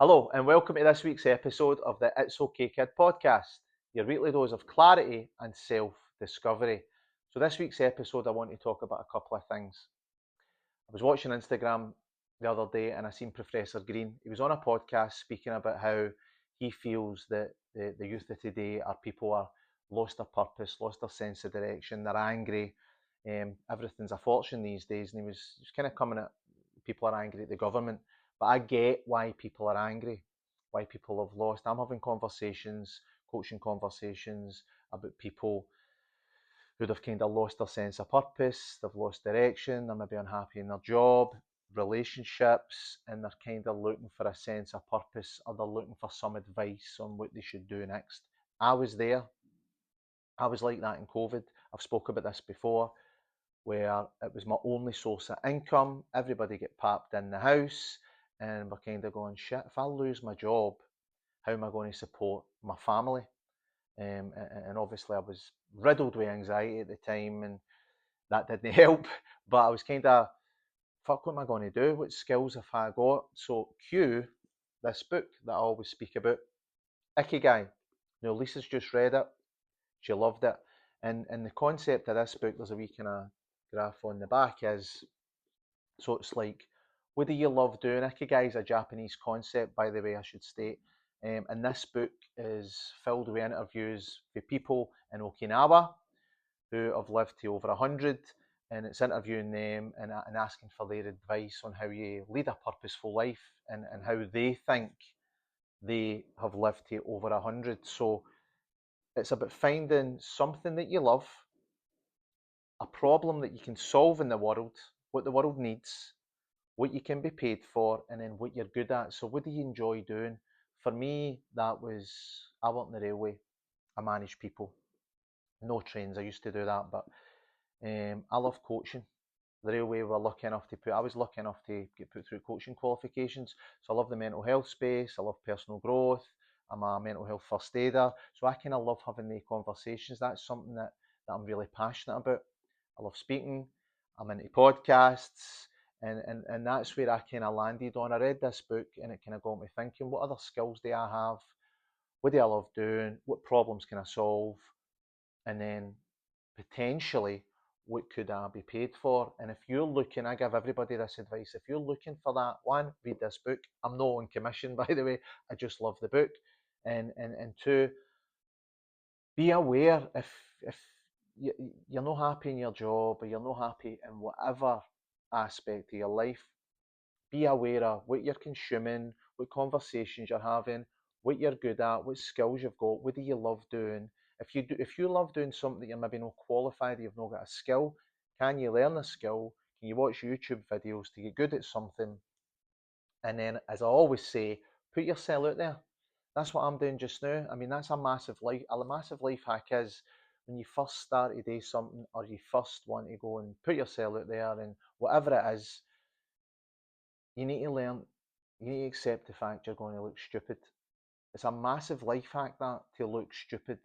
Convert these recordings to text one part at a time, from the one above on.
Hello, and welcome to this week's episode of the It's Okay Kid podcast, your weekly dose of clarity and self discovery. So, this week's episode, I want to talk about a couple of things. I was watching Instagram the other day and I seen Professor Green. He was on a podcast speaking about how he feels that the youth of today are people are lost their purpose, lost their sense of direction, they're angry. Everything's a fortune these days, and he was kind of coming at people are angry at the government. But I get why people are angry, why people have lost. I'm having conversations, coaching conversations about people who'd have kind of lost their sense of purpose, they've lost direction, they're maybe unhappy in their job, relationships, and they're kind of looking for a sense of purpose, or they're looking for some advice on what they should do next. I was there. I was like that in COVID. I've spoke about this before, where it was my only source of income. Everybody get papped in the house, and we're kind of going, shit, if I lose my job, how am I going to support my family? And obviously, I was riddled with anxiety at the time, and that didn't help. But I was kind of, fuck, what am I going to do? What skills have I got? So, cue this book that I always speak about, Ikigai. Lisa's just read it. She loved it. And the concept of this book, there's a wee kind of graph on the back, is so it's like, what do you love doing? Ikigai is a Japanese concept, by the way, I should state. And this book is filled with interviews with people in Okinawa who have lived to over 100, and it's interviewing them and asking for their advice on how you lead a purposeful life, and how they think they have lived to over 100. So it's about finding something that you love, a problem that you can solve in the world, what the world needs, what you can be paid for, and then what you're good at. So, what do you enjoy doing? For me, that was, I worked in the railway. I managed people, no trains. I used to do that, but I love coaching. The railway were lucky enough to put. I was lucky enough to get put through coaching qualifications. So I love the mental health space. I love personal growth. I'm a mental health first aider. So I kind of love having the conversations. That's something that I'm really passionate about. I love speaking. I'm into podcasts. And that's where I kind of landed on. I read this book and it kind of got me thinking, what other skills do I have? What do I love doing? What problems can I solve? And then potentially, what could I be paid for? And if you're looking, I give everybody this advice, if you're looking for that, one, read this book. I'm not on commission, by the way. I just love the book. And two, be aware if you're not happy in your job, or you're not happy in whatever aspect of your life, be aware of what you're consuming, what conversations you're having, what you're good at, what skills you've got, what do you love doing. If you love doing something that you're maybe not qualified, you've not got a skill, can you learn a skill? Can you watch YouTube videos to get good at something? And then, as I always say, put yourself out there. That's what I'm doing just now. I mean, that's a massive life hack is when you first start to do something, or you first want to go and put yourself out there, and whatever it is, you need to learn, you need to accept the fact you're going to look stupid. It's a massive life hack, that, to look stupid.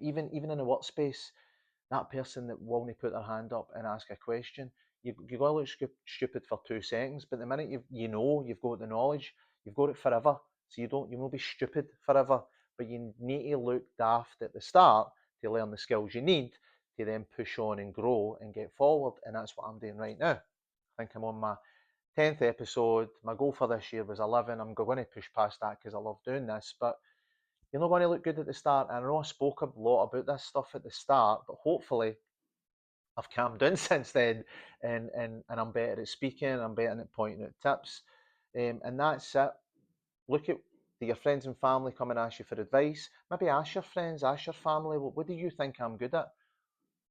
Even in the workspace, that person that won't put their hand up and ask a question, you got to look stupid for 2 seconds, but the minute you've got the knowledge, you've got it forever. So you won't be stupid forever, but you need to look daft at the start to learn the skills you need to then push on and grow and get forward. And that's what I'm doing right now. I think I'm on my 10th episode. My goal for this year was 11. I'm going to push past that because I love doing this, but you're not going to look good at the start. And I know I spoke a lot about this stuff at the start, but hopefully I've calmed down since then, and I'm better at speaking, I'm better at pointing out tips. And that's it. Look at, do your friends and family come and ask you for advice? Maybe ask your friends, ask your family, what do you think I'm good at?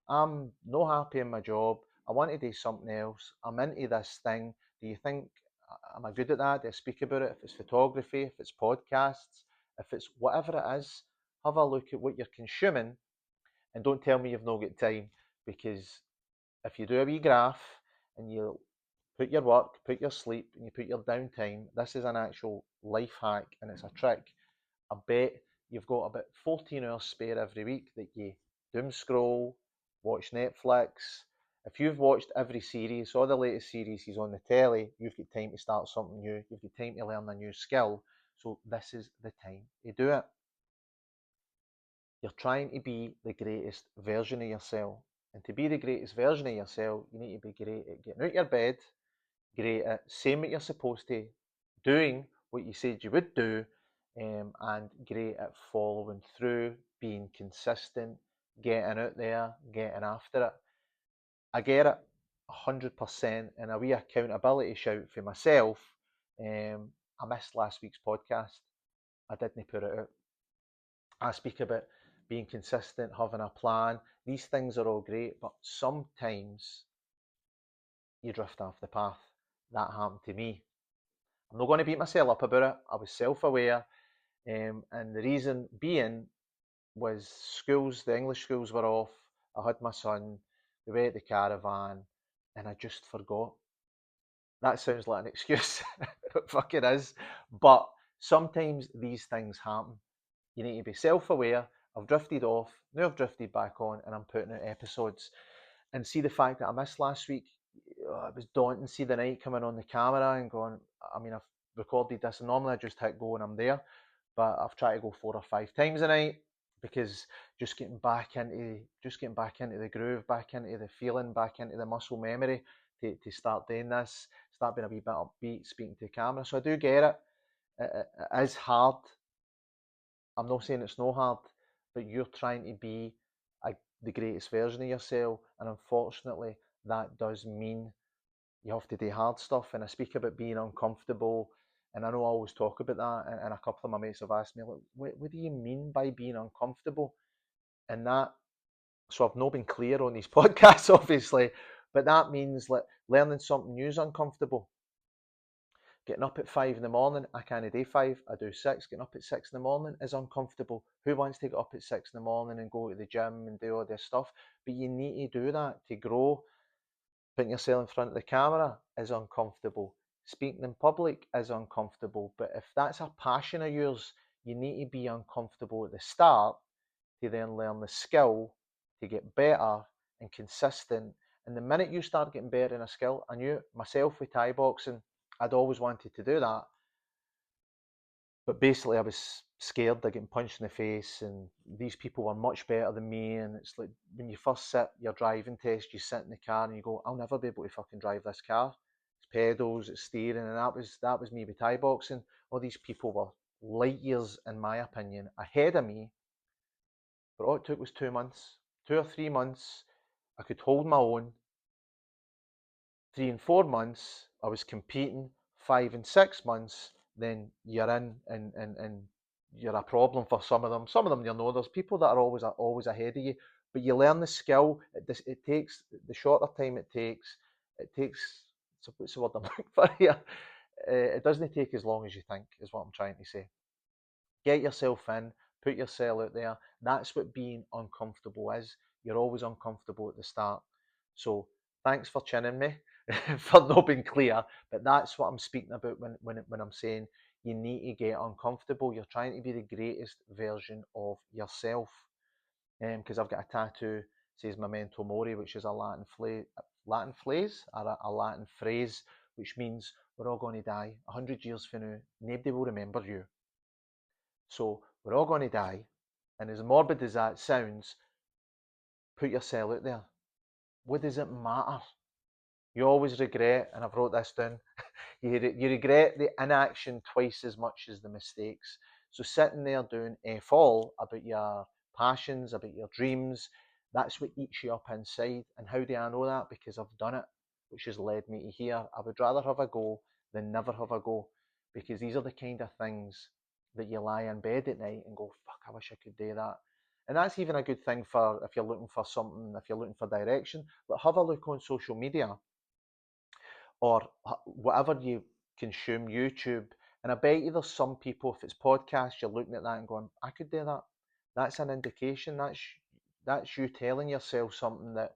I'm not happy in my job. I want to do something else. I'm into this thing. Do you think, am I good at that? Do I speak about it? If it's photography, if it's podcasts, if it's whatever it is, have a look at what you're consuming, and don't tell me you've not got time, because if you do a wee graph and you put your work, put your sleep, and you put your downtime, this is an actual life hack and it's a trick. I bet you've got about 14 hours spare every week that you doom scroll, watch Netflix. If you've watched every series, all the latest series is on the telly, you've got time to start something new. You've got time to learn a new skill. So this is the time to do it. You're trying to be the greatest version of yourself. And to be the greatest version of yourself, you need to be great at getting out of your bed, great at saying what you're supposed to, doing what you said you would do, and great at following through, being consistent, getting out there, getting after it. I get it 100%. And a wee accountability shout for myself. I missed last week's podcast. I didn't put it out. I speak about being consistent, having a plan. These things are all great, but sometimes you drift off the path. That happened to me. I'm not going to beat myself up about it. I was self-aware, and the reason being was schools. The English schools were off. I had my son. We went at the caravan, and I just forgot. That sounds like an excuse. It fucking is. But sometimes these things happen. You need to be self-aware. I've drifted off. Now I've drifted back on, and I'm putting out episodes. And see the fact that I missed last week. It was daunting. See the night coming on the camera and going. I mean, I've recorded this. And normally I just hit go and I'm there, but I've tried to go 4 or 5 times a night because just getting back into the groove, back into the feeling, back into the muscle memory to start doing this, start being a wee bit upbeat, speaking to the camera. So I do get it. It is hard. I'm not saying it's no hard, but you're trying to be the greatest version of yourself, and unfortunately, that does mean you have to do hard stuff. And I speak about being uncomfortable, and I know I always talk about that. And a couple of my mates have asked me, like, what do you mean by being uncomfortable? And that, so I've not been clear on these podcasts, obviously, but that means like learning something new is uncomfortable. Getting up at 5 in the morning, I can't do 5, I do 6. Getting up at 6 in the morning is uncomfortable. Who wants to get up at 6 in the morning and go to the gym and do all this stuff? But you need to do that to grow. Putting yourself in front of the camera is uncomfortable. Speaking in public is uncomfortable. But if that's a passion of yours, you need to be uncomfortable at the start to then learn the skill to get better and consistent. And the minute you start getting better in a skill, I knew myself with Thai boxing, I'd always wanted to do that. But basically, I was scared of getting punched in the face, and these people were much better than me. And it's like when you first sit your driving test, you sit in the car and you go, "I'll never be able to fucking drive this car. It's pedals, it's steering," and that was me with Thai boxing. All these people were light years, in my opinion, ahead of me. But all it took was 2 months, 2 or 3 months. I could hold my own. 3 and 4 months, I was competing. 5 and 6 months, then you're in, and you're a problem for some of them. Some of them, you know, there's people that are always ahead of you, but you learn the skill. It takes the shorter time it takes. It takes. So what's the word I'm looking for here? It doesn't take as long as you think, is what I'm trying to say. Get yourself in, put yourself out there. That's what being uncomfortable is. You're always uncomfortable at the start. So thanks for chinning me for not being clear, but that's what I'm speaking about when I'm saying you need to get uncomfortable. You're trying to be the greatest version of yourself. Because I've got a tattoo says memento mori, which is a Latin phrase, or a Latin phrase, which means we're all going to die. 100 years from now, nobody will remember you. So we're all going to die, and as morbid as that sounds, put yourself out there. What does it matter? You always regret, and I've wrote this down, you regret the inaction twice as much as the mistakes. So sitting there doing F all about your passions, about your dreams, that's what eats you up inside. And how do I know that? Because I've done it, which has led me to here. I would rather have a go than never have a go, because these are the kind of things that you lie in bed at night and go, fuck, I wish I could do that. And that's even a good thing for if you're looking for something, if you're looking for direction. But have a look on social media or whatever you consume, YouTube. And I bet you there's some people, if it's podcasts, you're looking at that and going, I could do that. That's an indication. That's you telling yourself something that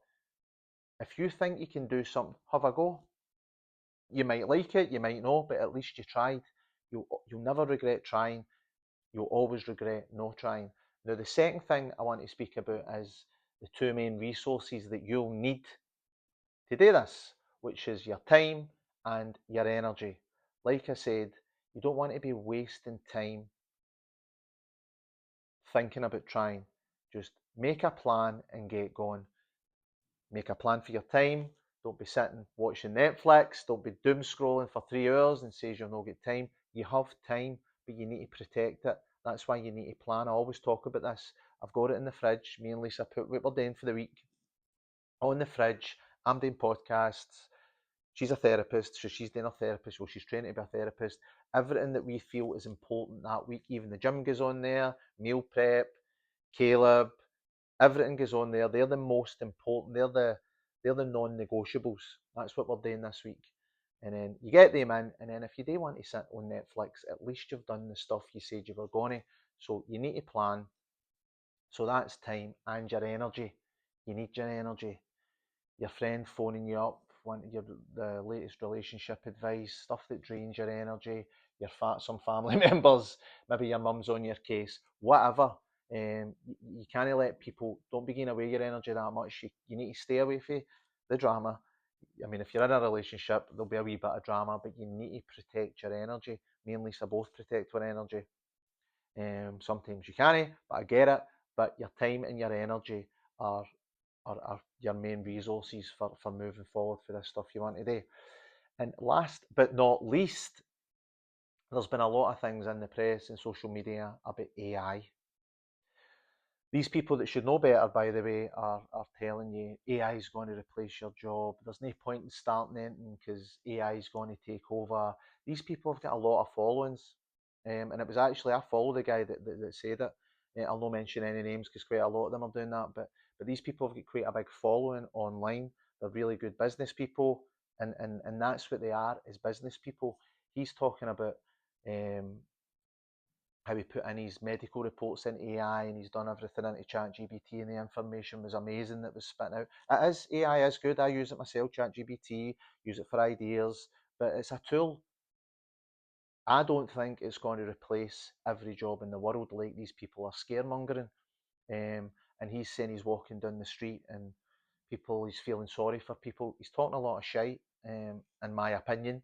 if you think you can do something, have a go. You might like it, you might not, but at least you tried. You'll never regret trying. You'll always regret not trying. Now, the second thing I want to speak about is the two main resources that you'll need to do this, which is your time and your energy. Like I said, You don't want to be wasting time thinking about trying. Just make a plan and get going. Make a plan for your time. Don't be sitting watching Netflix. Don't be doom scrolling for 3 hours and says you'll not get time. You have time, but you need to protect it. That's why you need to plan. I always talk about this. I've got it in the fridge. Me and Lisa put what we're doing for the week on the fridge. I'm doing podcasts. She's a therapist, so she's doing a therapist. Well, she's training to be a therapist. Everything that we feel is important that week, even the gym goes on there, meal prep, Caleb, everything goes on there. They're the most important. They're the non-negotiables. That's what we're doing this week. And then you get them in, and then if you do want to sit on Netflix, at least you've done the stuff you said you were going to. So you need to plan. So that's time and your energy. You need your energy. Your friend phoning you up, wanting the latest relationship advice, stuff that drains your energy. Some family members, maybe your mum's on your case, whatever. You can't let people, don't be giving away your energy that much. You need to stay away from the drama. I mean, if you're in a relationship, there'll be a wee bit of drama, but you need to protect your energy. Me and Lisa both protect our energy. Sometimes you can't, but I get it. But your time and your energy are your main resources for moving forward for this stuff you want to do. And last but not least, there's been a lot of things in the press and social media about AI. These people that should know better, by the way, are telling you AI is going to replace your job. There's no point in starting anything because AI is going to take over. These people have got a lot of followings. And it was actually, I follow the guy that said it. I'll not mention any names because quite a lot of them are doing that. But these people have got quite a big following online. They're really good business people. And that's what they are, is business people. He's talking about how he put in his medical reports into AI and he's done everything into ChatGPT and the information was amazing that was spitting out. AI is good. I use it myself, ChatGPT, use it for ideas, but it's a tool. I don't think it's going to replace every job in the world like these people are scaremongering. And he's saying he's walking down the street and he's feeling sorry for people. He's talking a lot of shite, in my opinion.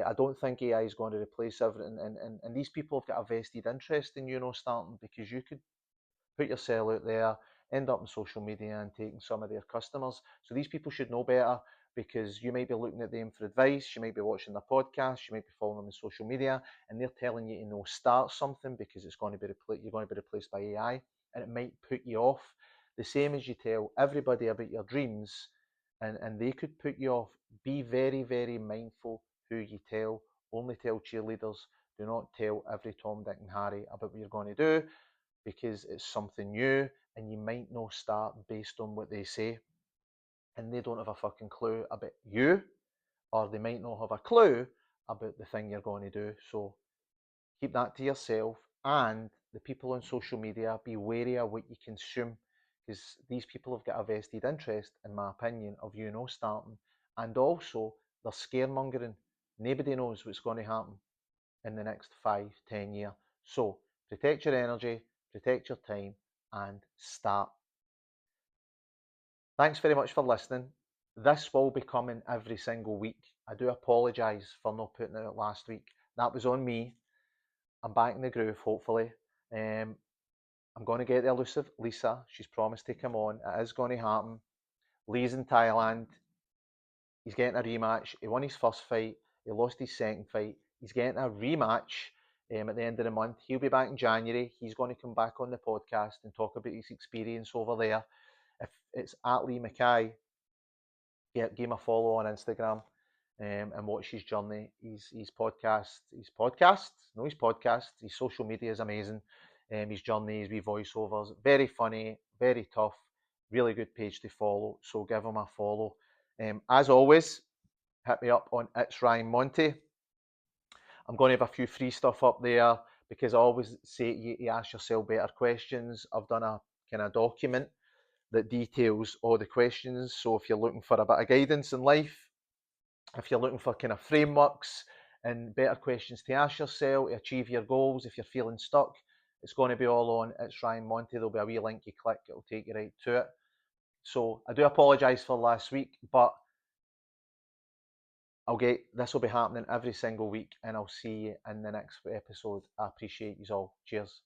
I don't think AI is going to replace everything. And these people have got a vested interest in starting, because you could put your sale out there, end up on social media and taking some of their customers. So these people should know better, because you might be looking at them for advice, you might be watching their podcast, you might be following them on social media, and they're telling you to start something because it's going to be you're going to be replaced by AI, and it might put you off. The same as you tell everybody about your dreams, and they could put you off. Be very, very mindful who you tell. Only tell cheerleaders. Do not tell every Tom, Dick, and Harry about what you're going to do, because it's something new and you might not start based on what they say, and they don't have a fucking clue about you, or they might not have a clue about the thing you're going to do. So keep that to yourself, and the people on social media, be wary of what you consume, because these people have got a vested interest, in my opinion, of starting, and also they're scaremongering. Nobody knows what's going to happen in the next 5-10 years. So protect your energy, protect your time, and start. Thanks very much for listening. This will be coming every single week. I do apologise for not putting it out last week. That was on me. I'm back in the groove, hopefully. I'm going to get the elusive Lisa. She's promised to come on. It is going to happen. Lee's in Thailand. He's getting a rematch. He won his first fight. He lost his second fight. He's getting a rematch at the end of the month. He'll be back in January. He's going to come back on the podcast and talk about his experience over there. If it's at Lee Mackay, give him a follow on Instagram, and watch his journey. His podcast, his social media is amazing. His journey, his wee voiceovers, very funny, very tough, really good page to follow. So give him a follow. As always, hit me up on It's Ryan Monty. I'm going to have a few free stuff up there, because I always say you ask yourself better questions. I've done a kind of document that details all the questions. So if you're looking for a bit of guidance in life, if you're looking for kind of frameworks and better questions to ask yourself to achieve your goals, if you're feeling stuck, it's going to be all on It's Ryan Monty. There'll be a wee link you click, it'll take you right to it. So I do apologise for last week, but This will be happening every single week, and I'll see you in the next episode. I appreciate you all. Cheers.